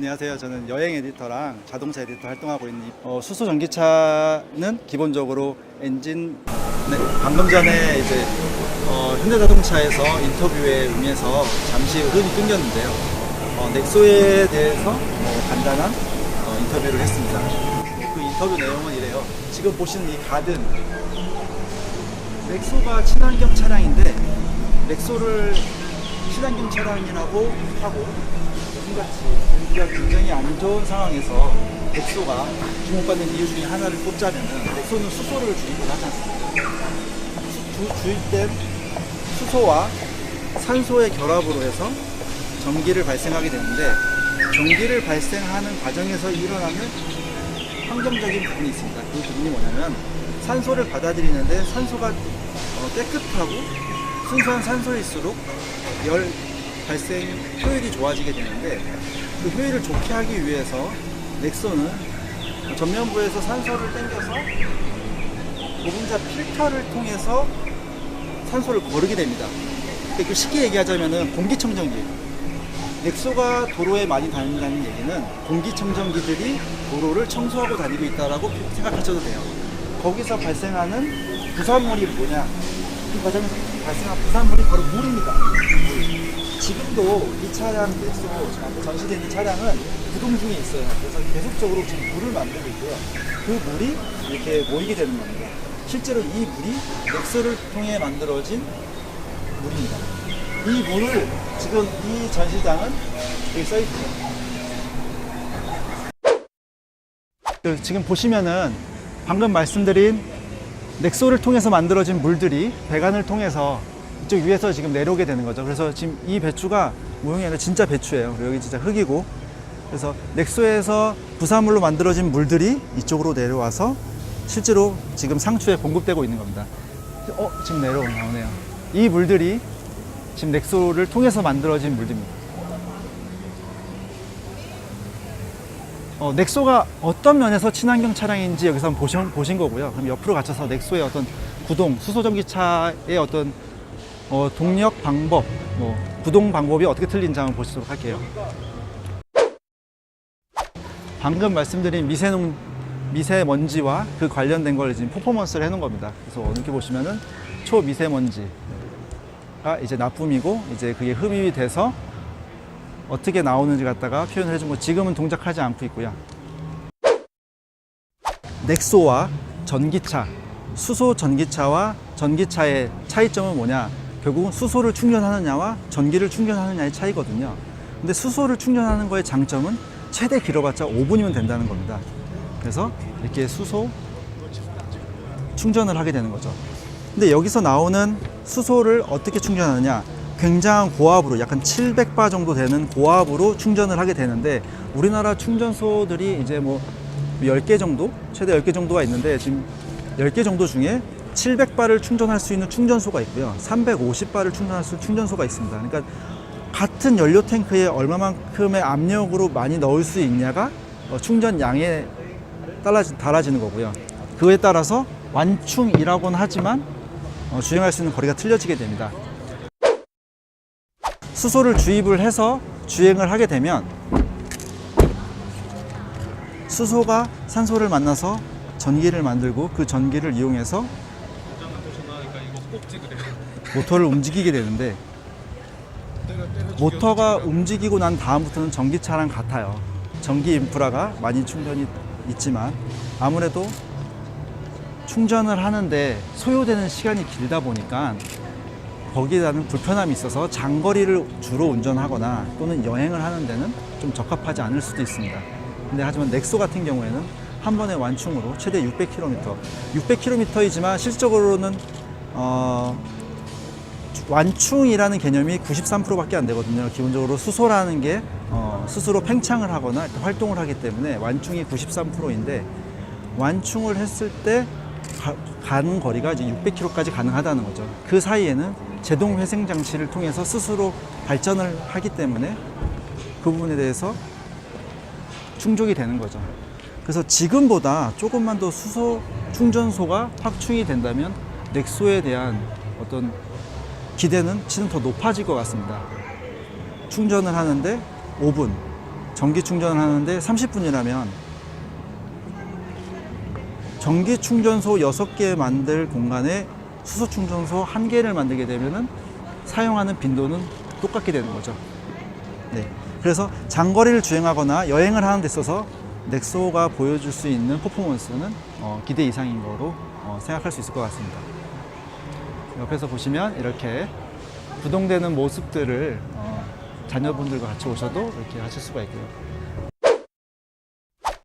안녕하세요. 저는 여행 에디터랑 자동차 에디터 활동하고 있는 수소 전기차는 기본적으로 엔진 방금 전에 이제 현대자동차에서 인터뷰에 응해서 잠시 흐름이 끊겼는데요. 넥소에 대해서 간단한 인터뷰를 했습니다. 그 인터뷰 내용은 이래요. 지금 보시는 이 가든 넥소가 친환경 차량인데 넥소를 친환경 차량이라고 하고 요즘같이 공기가 굉장히 안 좋은 상황에서 넥소가 주목받는 이유 중에 하나를 꼽자면은 넥소는 수소를 주입을 하지 않습니다. 주입된 수소와 산소의 결합으로 해서 전기를 발생하게 되는데 전기를 발생하는 과정에서 일어나는 환경적인 부분이 있습니다. 그 부분이 뭐냐면 산소를 받아들이는데 산소가 깨끗하고 순수한 산소일수록 열 발생 효율이 좋아지게 되는데 그 효율을 좋게 하기 위해서 넥소는 전면부에서 산소를 땡겨서 고분자 필터를 통해서 산소를 거르게 됩니다. 그러니까 쉽게 얘기하자면 공기청정기. 넥소가 도로에 많이 다닌다는 얘기는 공기청정기들이 도로를 청소하고 다니고 있다고 생각하셔도 돼요. 거기서 발생하는 부산물이 뭐냐? 그 과정에서 발생한 부산물이 바로 물입니다. 지금도 이 차량 넥소 전시되어 있는 차량은 구동 중에 있어요. 그래서 계속적으로 지금 물을 만들고 있고요. 그 물이 이렇게 모이게 되는 겁니다. 실제로 이 물이 넥소를 통해 만들어진 물입니다. 이 물을 지금 이 전시장은 여기 써있죠. 지금 보시면은 방금 말씀드린 넥소를 통해서 만들어진 물들이 배관을 통해서 이쪽 위에서 지금 내려오게 되는 거죠. 그래서 지금 이 배추가 모형이 아니라 진짜 배추예요. 그리고 여기 진짜 흙이고, 그래서 넥소에서 부산물로 만들어진 물들이 이쪽으로 내려와서 실제로 지금 상추에 공급되고 있는 겁니다. 지금 나오네요. 이 물들이 지금 넥소를 통해서 만들어진 물들입니다. 넥소가 어떤 면에서 친환경 차량인지 여기서 한번 보신 거고요. 그럼 옆으로 갇혀서 넥소의 어떤 구동, 수소전기차의 어떤 동력 방법, 구동 방법이 어떻게 틀린지 한번 보시도록 할게요. 방금 말씀드린 미세먼지와 그 관련된 걸 지금 퍼포먼스를 해놓은 겁니다. 그래서 이렇게 보시면은 초미세먼지가 이제 나쁨이고, 이제 그게 흡입이 돼서 어떻게 나오는지 갖다가 표현을 해준 거, 지금은 동작하지 않고 있고요. 넥소와 전기차, 수소 전기차와 전기차의 차이점은 뭐냐? 결국은 수소를 충전하느냐와 전기를 충전하느냐의 차이거든요. 근데 수소를 충전하는 거의 장점은 최대 길어봤자 5분이면 된다는 겁니다. 그래서 이렇게 수소 충전을 하게 되는 거죠. 근데 여기서 나오는 수소를 어떻게 충전하느냐? 굉장한 고압으로, 약간 700바 정도 되는 고압으로 충전을 하게 되는데, 우리나라 충전소들이 이제 10개 정도? 최대 10개 정도가 있는데, 지금 10개 정도 중에 700바를 충전할 수 있는 충전소가 있고요. 350바를 충전할 수 있는 충전소가 있습니다. 그러니까 같은 연료 탱크에 얼마만큼의 압력으로 많이 넣을 수 있냐가 충전량에 달라지는 거고요. 그에 따라서 완충이라고는 하지만 주행할 수 있는 거리가 틀려지게 됩니다. 수소를 주입을 해서 주행을 하게 되면 수소가 산소를 만나서 전기를 만들고, 그 전기를 이용해서 모터를 움직이게 되는데, 모터가 움직이고 난 다음부터는 전기차랑 같아요. 전기 인프라가 많이 충전이 있지만 아무래도 충전을 하는데 소요되는 시간이 길다 보니까 거기에 대한 불편함이 있어서 장거리를 주로 운전하거나 또는 여행을 하는 데는 좀 적합하지 않을 수도 있습니다. 근데 하지만 넥소 같은 경우에는 한 번의 완충으로 최대 600km이지만 실질적으로는 완충이라는 개념이 93%밖에 안 되거든요. 기본적으로 수소라는 게 스스로 팽창을 하거나 활동을 하기 때문에 완충이 93%인데, 완충을 했을 때 가는 거리가 이제 600km까지 가능하다는 거죠. 그 사이에는 제동 회생 장치를 통해서 스스로 발전을 하기 때문에 그 부분에 대해서 충족이 되는 거죠. 그래서 지금보다 조금만 더 수소 충전소가 확충이 된다면 넥소에 대한 어떤 기대는 더 높아질 것 같습니다. 충전을 하는데 5분, 전기 충전하는데 30분이라면 전기 충전소 6개 만들 공간에 수소 충전소 1개를 만들게 되면은 사용하는 빈도는 똑같게 되는 거죠. 네. 그래서 장거리를 주행하거나 여행을 하는 데 있어서 넥소가 보여줄 수 있는 퍼포먼스는 기대 이상인 거로 생각할 수 있을 것 같습니다. 옆에서 보시면 이렇게 구동되는 모습들을 자녀분들과 같이 오셔도 이렇게 하실 수가 있고요.